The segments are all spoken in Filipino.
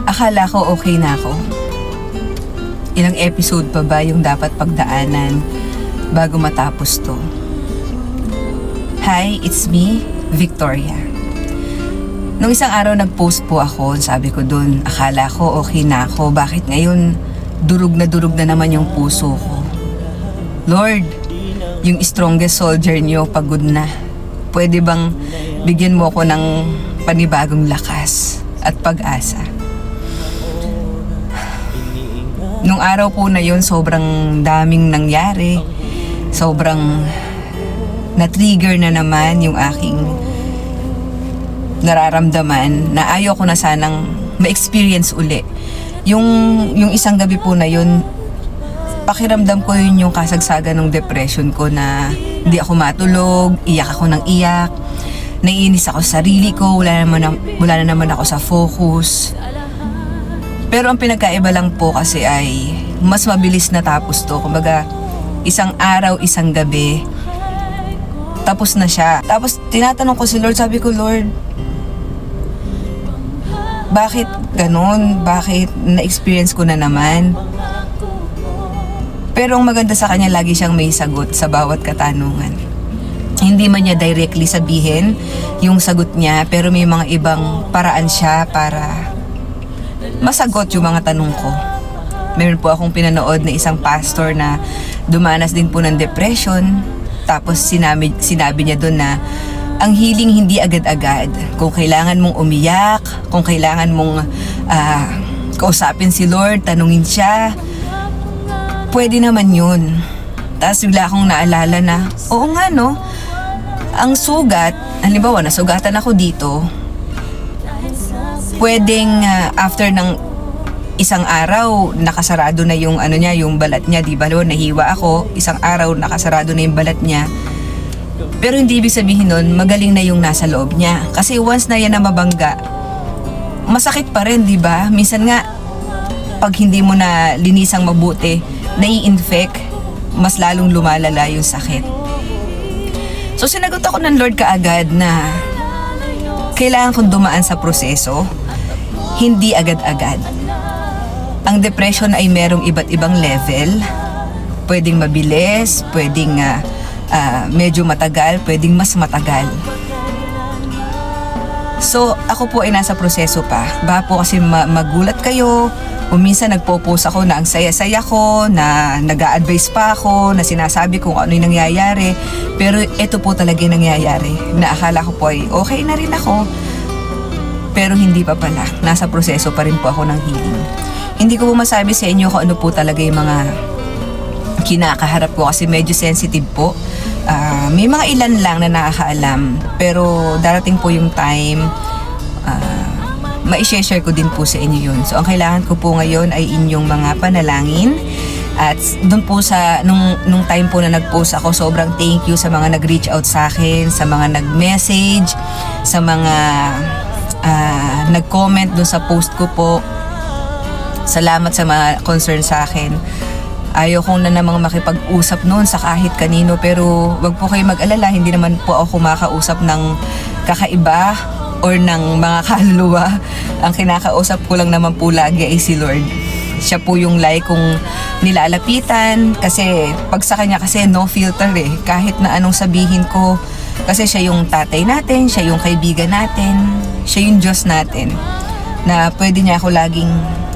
Akala ko okay na ako. Ilang episode pa ba yung dapat pagdaanan bago matapos to? Hi, it's me, Victoria. Nung isang araw nag-post po ako, sabi ko dun, akala ko okay na ako. Bakit ngayon durug na naman yung puso ko? Lord, yung strongest soldier niyo pagod na. Pwede bang bigyan mo ako ng panibagong lakas at pag-asa? Nung araw po na yun, sobrang daming nangyari. Sobrang na-trigger na naman yung aking nararamdaman na ayaw ko na sanang ma-experience uli. Yung isang gabi po na yun, pakiramdam ko yun yung kasagsagan ng depression ko na hindi ako matulog, iyak ako ng iyak, naiinis ako sa sarili ko, wala na naman ako sa focus. Pero ang pinagkaiba lang po kasi ay mas mabilis natapos to. Kumbaga, isang araw, isang gabi, tapos na siya. Tapos tinatanong ko si Lord, sabi ko, Lord, bakit ganun? Bakit na-experience ko na naman? Pero ang maganda sa kanya, lagi siyang may sagot sa bawat katanungan. Hindi man niya directly sabihin yung sagot niya, pero may mga ibang paraan siya para masagot yung mga tanong ko. Meron po akong pinanood na isang pastor na dumanas din po ng depression. Tapos sinabi niya doon na ang healing hindi agad-agad. Kung kailangan mong umiyak, kung kailangan mong kausapin si Lord, tanungin siya, pwede naman yun. Tapos bigla akong naalala na, oo nga no, ang sugat, halimbawa nasugatan ako dito, pwedeng after ng isang araw nakasarado na yung yung balat niya, di ba? Nahiwa ako, isang araw nakasarado na yung balat niya. Pero hindi ibig sabihin nun magaling na yung nasa loob niya. Kasi once na yan na mabangga, masakit pa rin, di ba? Minsan nga pag hindi mo na linisang mabuti, nai-infect, mas lalong lumalala yung sakit. So sinagot ako ng Lord kaagad na kailangan kong dumaan sa proseso, hindi agad-agad. Ang depression ay merong iba't ibang level. Pwedeng mabilis, pwedeng medyo matagal, pwedeng mas matagal. So, ako po ay nasa proseso pa. Baka po kasi magulat kayo, o minsan nagpo-post ako na ang saya-saya ko, na nag-a-advise pa ako, na sinasabi kung ano yung nangyayari. Pero ito po talaga yung nangyayari, na akala ko po ay okay na rin ako. Pero hindi pa pala. Nasa proseso pa rin po ako ng healing. Hindi ko po masabi sa inyo kung ano po talaga yung mga kinakaharap ko kasi medyo sensitive po. May mga ilan lang na nakakaalam. Pero darating po yung time, ma-share ko din po sa inyo yun. So ang kailangan ko po ngayon ay inyong mga panalangin. At doon po sa nung time po na nag-post ako, sobrang thank you sa mga nag-reach out sa akin, sa mga nag-message, sa mga nag-comment doon sa post ko po. Salamat sa mga concern sa akin. Ayaw kong na namang makipag-usap noon sa kahit kanino, pero wag po kayo mag-alala, hindi naman po ako kumakausap ng kakaiba or ng mga kaluluwa. Ang kinakausap ko lang naman po lagi ay si Lord. Siya po yung kong nilalapitan kasi pag sa kanya kasi no filter kahit na anong sabihin ko, kasi siya yung tatay natin, siya yung kaibigan natin, siya yung Diyos natin, na pwede niya ako laging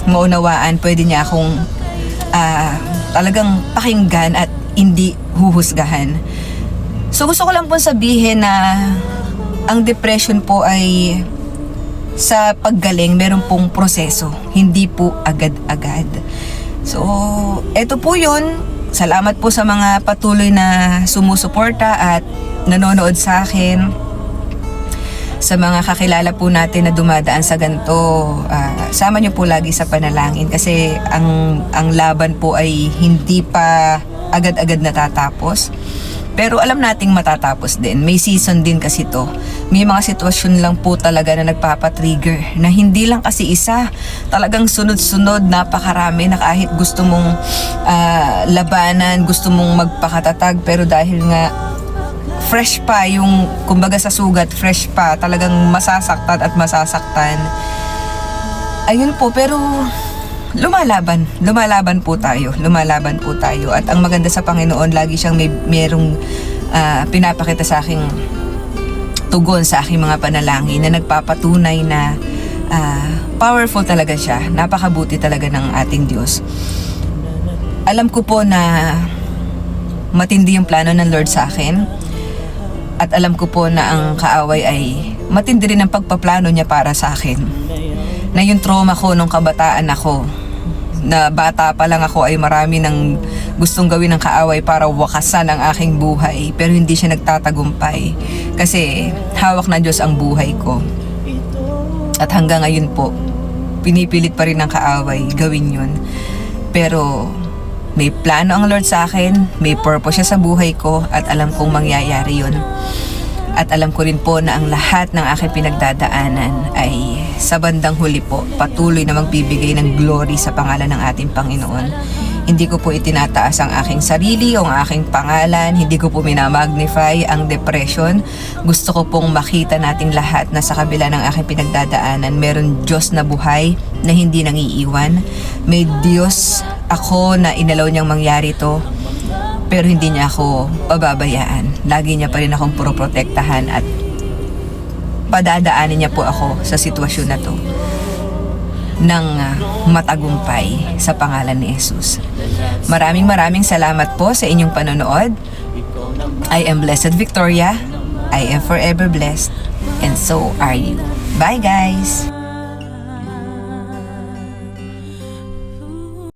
maunawaan, pwede niya akong talagang pakinggan at hindi huhusgahan. So gusto ko lang po sabihin na ang depression po ay sa paggaling meron pong proseso, hindi po agad-agad. So eto po yun. Salamat po sa mga patuloy na sumusuporta at nanonood sa akin. Sa mga kakilala po natin na dumadaan sa ganito, sama nyo po lagi sa panalangin kasi ang laban po ay hindi pa agad-agad natatapos. Pero alam nating matatapos din. May season din kasi to. May mga sitwasyon lang po talaga na nagpapatrigger na hindi lang kasi isa. Talagang sunod-sunod, napakarami na kahit gusto mong labanan, gusto mong magpakatatag, pero dahil nga fresh pa yung, kumbaga sa sugat, fresh pa, talagang masasaktan at masasaktan. ayun po, pero lumalaban po tayo, at ang maganda sa Panginoon, lagi siyang merong pinapakita sa aking tugon sa aking mga panalangin na nagpapatunay na powerful talaga siya, napakabuti talaga ng ating Diyos. Alam ko po na matindi yung plano ng Lord sa akin, at alam ko po na ang kaaway ay matindi rin ang pagpaplano niya para sa akin. Na yung trauma ko nung kabataan ako, na bata pa lang ako, ay marami ng gustong gawin ng kaaway para wakasan ang aking buhay, pero hindi siya nagtatagumpay kasi hawak ng Diyos ang buhay ko. At hanggang ngayon po, pinipilit pa rin ng kaaway gawin yun. Pero may plano ang Lord sa akin, may purpose siya sa buhay ko, at alam kong mangyayari yun. At alam ko rin po na ang lahat ng aking pinagdadaanan ay sa bandang huli po patuloy na magbibigay ng glory sa pangalan ng ating Panginoon. Hindi ko po itinataas ang aking sarili o ang aking pangalan, hindi ko po minamagnify ang depression. Gusto ko pong makita nating lahat na sa kabila ng aking pinagdadaanan, meron Diyos na buhay na hindi nangiiwan. May Diyos ako na inalaw niyang mangyari to, pero hindi niya ako pababayaan. Lagi niya pa rin akong poroprotektahan, at padadaanin niya po ako sa sitwasyon na to ng matagumpay sa pangalan ni Jesus. Maraming salamat po sa inyong panonood. I am Blessed Victoria. I am forever blessed, and so are you. Bye guys!